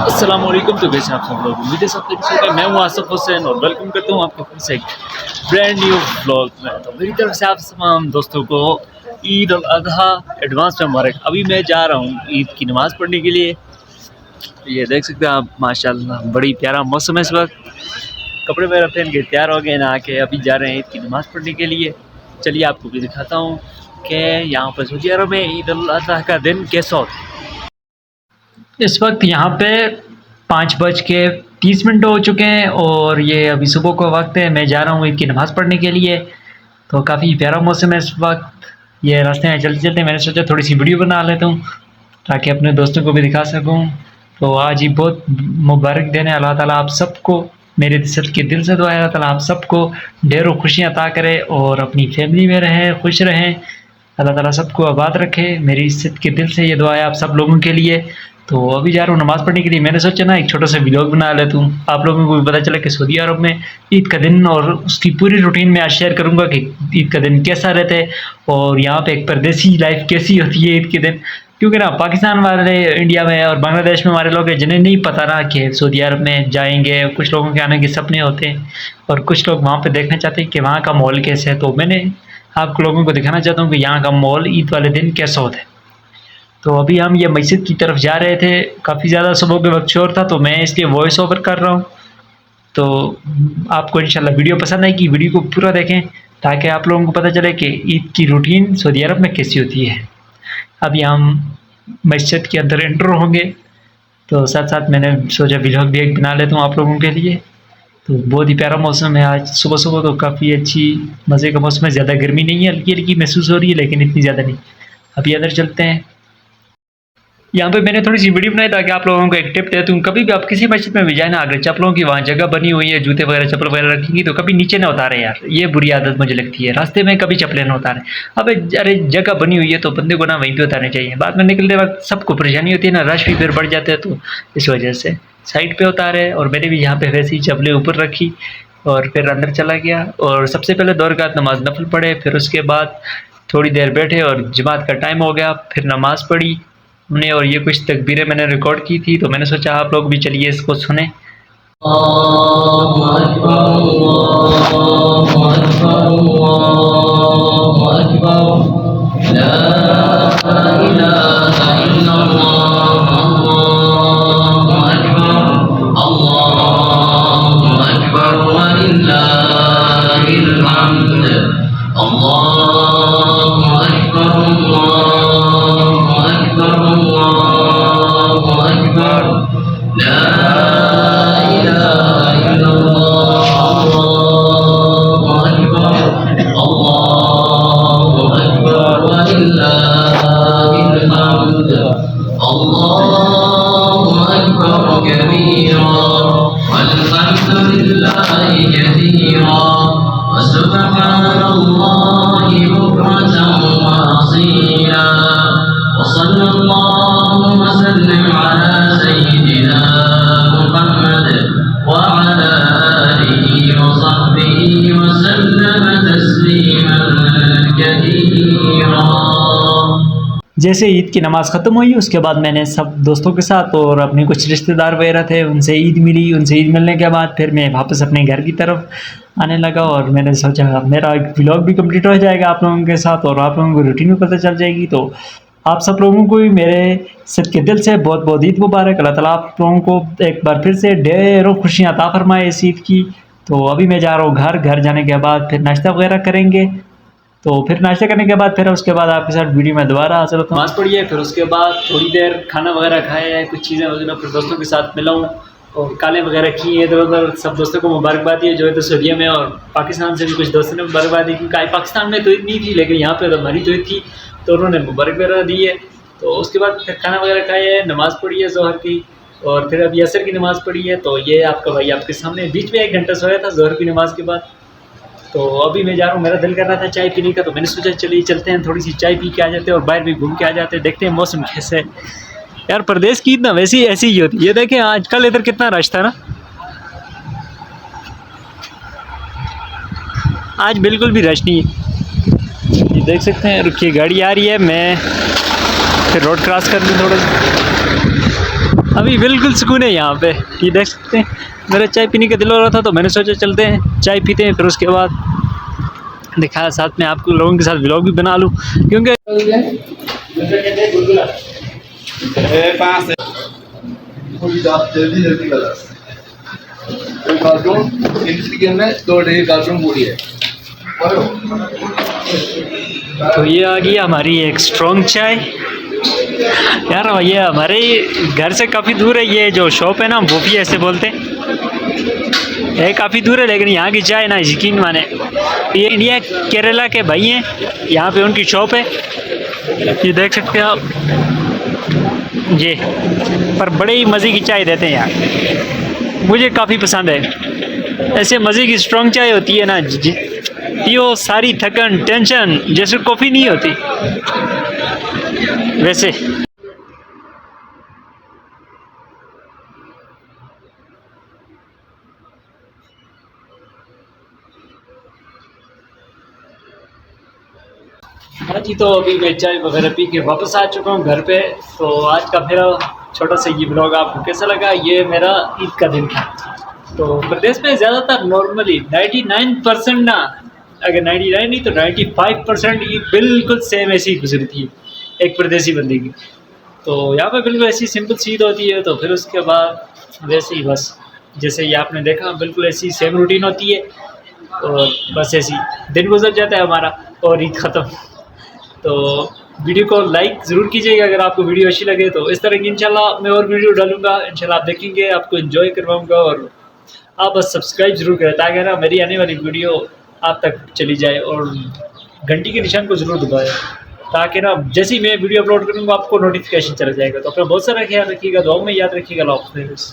अस्सलामुअलैकुम। तो कैसे आप सब लोग, उम्मीद है सब ठीक है। मैं हूँ आसिफ हुसैन और वेलकम करता हूँ आपको फिर से एक ब्रांड न्यू व्लॉग में। तो मेरी तरफ से आप तमाम दोस्तों को ईद उल अजहा एडवांस में मुबारक। अभी मैं जा रहा हूँ ईद की नमाज़ पढ़ने के लिए। ये देख सकते हैं आप, माशाल्लाह बड़ी प्यारा मौसम है इस वक्त। कपड़े वगैरह पहन के तैयार हो गए, नहा के अभी जा रहे हैं ईद की नमाज़ पढ़ने के लिए। चलिए आपको भी दिखाता हूँ कि यहाँ पर सऊदी अरब में ईद उल अजहा का दिन कैसा होता है। इस वक्त यहाँ पे 5:30 हो चुके हैं और ये अभी सुबह का वक्त है। मैं जा रहा हूँ ईद की नमाज़ पढ़ने के लिए। तो काफ़ी प्यारा मौसम है इस वक्त। ये रास्ते में चलते चलते मैंने सोचा थोड़ी सी वीडियो बना लेता हूँ ताकि अपने दोस्तों को भी दिखा सकूँ। तो आज ही बहुत मुबारक दिन है। अल्लाह ताला आप सबको, मेरे दिल से दुआ है अल्लाह ताला आप सबको ढेरों खुशियाँ अता करे और अपनी फैमिली में रहें, खुश रहें। अल्लाह ताला सबको आबाद रखे। मेरी इज्जत के दिल से ये दुआ है आप सब लोगों के लिए। तो अभी जा रहा हूँ नमाज़ पढ़ने के लिए। मैंने सोचा ना एक छोटा सा व्लॉग बना लेता हूँ, आप लोगों को भी पता चला कि सऊदी अरब में ईद का दिन और उसकी पूरी रूटीन में आज शेयर करूँगा कि ईद का दिन कैसा रहता है और यहाँ पे एक परदेसी लाइफ कैसी होती है ईद के दिन। क्योंकि ना पाकिस्तान वाले, इंडिया में और बांग्लादेश में हमारे लोग हैं जिन्हें नहीं पता ना कि सऊदी अरब में जाएंगे। कुछ लोगों के आने के सपने होते हैं और कुछ लोग वहाँ पर देखना चाहते हैं कि वहाँ का माहौल कैसे है। तो मैंने आप लोगों को दिखाना चाहता हूँ कि यहाँ का माहौल ईद वाले दिन कैसा होता है। तो अभी हम ये मस्जिद की तरफ जा रहे थे। काफ़ी ज़्यादा सुबह के वक्त शोर था तो मैं इसलिए वॉइस ओवर कर रहा हूँ। तो आपको इंशाल्लाह वीडियो पसंद आएगी, वीडियो को पूरा देखें ताकि आप लोगों को पता चले कि ईद की रूटीन सऊदी अरब में कैसी होती है। अभी हम मस्जिद के अंदर एंटर होंगे तो साथ साथ मैंने सोचा व्लॉग भी एक बना लेता हूँ आप लोगों के लिए। तो बहुत ही प्यारा मौसम है आज। सुबह सुबह तो काफ़ी अच्छी मज़े का मौसम है। ज़्यादा गर्मी नहीं है, हल्की हल्की महसूस हो रही है लेकिन इतनी ज़्यादा नहीं। अभी अंदर चलते हैं। यहाँ पे मैंने थोड़ी सी वीडियो बनाई ताकि आप लोगों को एक टिप दे दूँ। कभी भी आप किसी मस्जिद में भी जाए ना, अगर चप्पलों की वहाँ जगह बनी हुई है, जूते वगैरह चप्पल वगैरह रखेंगी तो कभी नीचे ना उतारे यार। ये बुरी आदत मुझे लगती है, रास्ते में कभी चप्पलें ना उतारें। अब अरे जगह बनी हुई है तो बंदे को ना वहीं पे उतारनी चाहिए। बाद में निकलते वक्त सबको परेशानी होती है ना, रश भी फिर बढ़ जाते हैं। तो इस वजह से साइड पर उतारे और मैंने भी यहाँ पे वैसी चप्पलें ऊपर रखी और फिर अंदर चला गया। और सबसे पहले 2 रकात नमाज नफल पढ़े, फिर उसके बाद थोड़ी देर बैठे और जमात का टाइम हो गया, फिर नमाज़ पढ़ी हमने। और ये कुछ तकबीरें मैंने रिकॉर्ड की थी तो मैंने सोचा आप लोग भी चलिए इसको सुने। जैसे ईद की नमाज़ ख़त्म हुई उसके बाद मैंने सब दोस्तों के साथ और अपने कुछ रिश्तेदार वगैरह थे उनसे ईद मिली। उनसे ईद मिलने के बाद फिर मैं वापस अपने घर की तरफ आने लगा और मैंने सोचा मेरा एक व्लॉग भी कंप्लीट हो जाएगा आप लोगों के साथ और आप लोगों को रूटीन भी पता चल जाएगी। तो आप सब लोगों को भी मेरे सच्चे दिल से बहुत बहुत ईद मुबारक। अल्लाह ताला आप लोगों को एक बार फिर से ढेरों खुशियाँ अता फरमाए इस ईद की। तो अभी मैं जा रहा हूँ घर जाने के बाद फिर नाश्ता वगैरह करेंगे। तो फिर नाश्ता करने के बाद फिर उसके बाद आपके साथ वीडियो में दोबारा हाजिर होता हूँ। नमाज़ पढ़ी है, फिर उसके बाद थोड़ी देर खाना वगैरह खाया है, कुछ चीज़ें वगैरह, फिर दोस्तों के साथ मिला हूँ और कालें वगैरह की है इधर उधर। सब दोस्तों को मुबारकबाद दी है जो है तो सऊदी में, और पाकिस्तान से भी कुछ दोस्तों ने मुबारकबाद दी क्योंकि पाकिस्तान में तो ईद नहीं थी लेकिन यहाँ पर तो हमारी तो ईद थी तो उन्होंने मुबारक वगैरह दी है। तो उसके बाद फिर खाना वगैरह खाया है, नमाज़ पढ़ी है ज़ोहर की और फिर अभी असर की नमाज़ पढ़ी है। तो ये आपका भाई आपके सामने बीच में 1 घंटा सोया था ज़ोहर की नमाज़ के बाद। तो अभी मैं जा रहा हूँ, मेरा दिल कर रहा था चाय पीने का तो मैंने सोचा चलिए चलते हैं थोड़ी सी चाय पी के आ जाते हैं और बाहर भी घूम के आ जाते हैं, देखते हैं मौसम कैसे है। यार परदेश की ईद ना वैसी ऐसी ही होती है। ये देखें आज कल इधर कितना रश था ना, आज बिल्कुल भी रश नहीं है। ये देख सकते हैं। रुकिए गाड़ी आ रही है, मैं फिर रोड क्रॉस कर लूँ थोड़ा सा। अभी बिल्कुल सुकून है यहाँ पे, ये देख सकते हैं। मेरा चाय पीने का दिल हो रहा था तो मैंने सोचा चलते हैं चाय पीते हैं, फिर उसके बाद दिखाया साथ में आपको लोगों के साथ व्लॉग भी बना लूँ क्योंकि तो ये आ गई हमारी एक स्ट्रॉन्ग चाय। यार ये हमारे घर से काफ़ी दूर है, ये जो शॉप है ना वो भी ऐसे बोलते हैं, ये काफ़ी दूर है लेकिन यहाँ की चाय ना यकीन माने, ये इंडिया केरला के भाई हैं, यहाँ पे उनकी शॉप है, ये देख सकते हैं आप ये, पर बड़े ही मज़े की चाय देते हैं यार, मुझे काफ़ी पसंद है। ऐसे मज़े की स्ट्रॉन्ग चाय होती है ना पियो सारी थकन टेंशन जैसे कॉफ़ी नहीं होती वैसे। हाँ जी, तो अभी मैं चाय वगैरह पी के वापस आ चुका हूँ घर पे। तो आज का मेरा छोटा सा ये ब्लॉग आपको कैसा लगा? ये मेरा ईद का दिन था। तो प्रदेश में ज़्यादातर नॉर्मली 99% ना, अगर 99 नहीं तो 95% ईद बिल्कुल सेम ऐसी ही गुजरी थी एक प्रदेशी बंदी की। तो यहाँ पे बिल्कुल ऐसी सिंपल सी ईद होती है, तो फिर उसके बाद वैसे ही बस जैसे ये आपने देखा बिल्कुल ऐसी सेम रूटीन होती है और बस ऐसी दिन गुजर जाता है हमारा और ईद ख़त्म। तो वीडियो को लाइक ज़रूर कीजिएगा अगर आपको वीडियो अच्छी लगे तो। इस तरह की इंशाल्लाह मैं और वीडियो डालूंगा, इंशाल्लाह आप देखेंगे, आपको एंजॉय करवाऊंगा और आप बस सब्सक्राइब ज़रूर करें ताकि ना मेरी आने वाली वीडियो आप तक चली जाए और घंटी के निशान को ज़रूर दबाएं ताकि ना जैसे ही मैं वीडियो अपलोड करूँगा आपको नोटिफिकेशन चला जाएगा। तो अपना बहुत सारा ख्याल रखिएगा, दुआओं में याद रखिएगा। अल्लाह हाफ़िज़।